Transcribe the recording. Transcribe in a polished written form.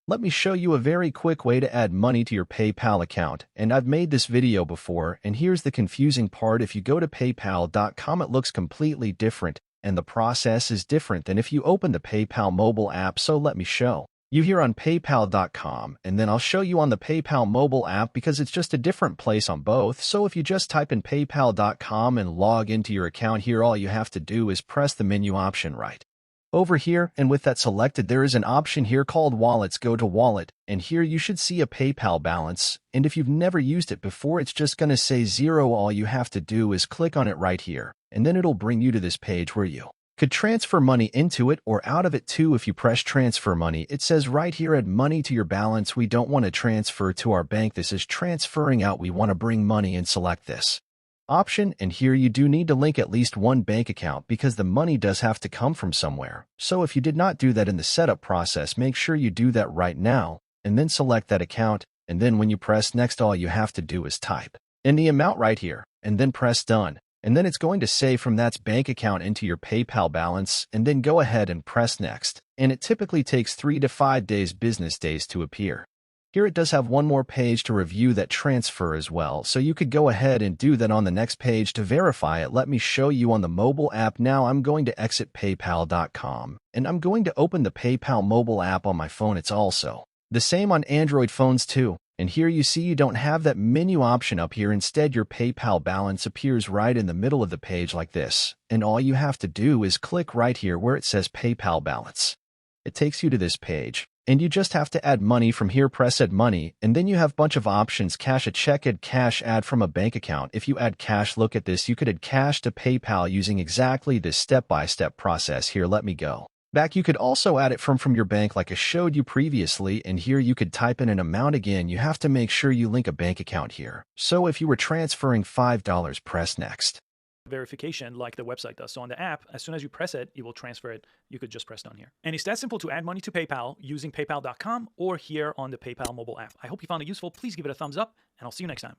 Let me show you a very quick way to add money to your PayPal account, and I've made this video before, and here's the confusing part. If you go to paypal.com, it looks completely different, and the process is different than if you open the PayPal mobile app, so let me show you here on paypal.com, and then I'll show you on the PayPal mobile app because it's just a different place on both. So if you just type in paypal.com and log into your account here, all you have to do is press the menu option right over here, and with that selected, there is an option here called Wallets. Go to Wallet, and here you should see a PayPal balance, and if you've never used it before, it's just going to say 0. All you have to do is click on it right here, and then it'll bring you to this page where you could transfer money into it or out of it too. If you press transfer money, it says right here, add money to your balance. We don't want to transfer to our bank. This is transferring out. We want to bring money, and select this option, and here you do need to link at least one bank account because the money does have to come from somewhere. So if you did not do that in the setup process, make sure you do that right now, and then select that account, and then when you press next, all you have to do is type in the amount right here, and then press done, and then it's going to say from that bank account into your PayPal balance, and then go ahead and press next, and it typically takes 3 to 5 business days to appear. Here it does have one more page to review that transfer as well, so you could go ahead and do that on the next page to verify it. Let me show you on the mobile app now. I'm going to exit paypal.com, and I'm going to open the PayPal mobile app on my phone. It's also the same on Android phones too, and here you see you don't have that menu option up here. Instead, your PayPal balance appears right in the middle of the page like this, and all you have to do is click right here where it says PayPal balance. It takes you to this page, and you just have to add money from here. Press add money, and then you have a bunch of options: cash, a check, add cash, add from a bank account. If you add cash, look at this, you could add cash to PayPal using exactly this step-by-step process here. Let me go back. You could also add it from your bank like I showed you previously, and here you could type in an amount. Again, you have to make sure you link a bank account here. So if you were transferring $5, press next verification like the website does. So on the app, as soon as you press it, it will transfer it. You could just press done here. And it's that simple to add money to PayPal using paypal.com or here on the PayPal mobile app. I hope you found it useful. Please give it a thumbs up, and I'll see you next time.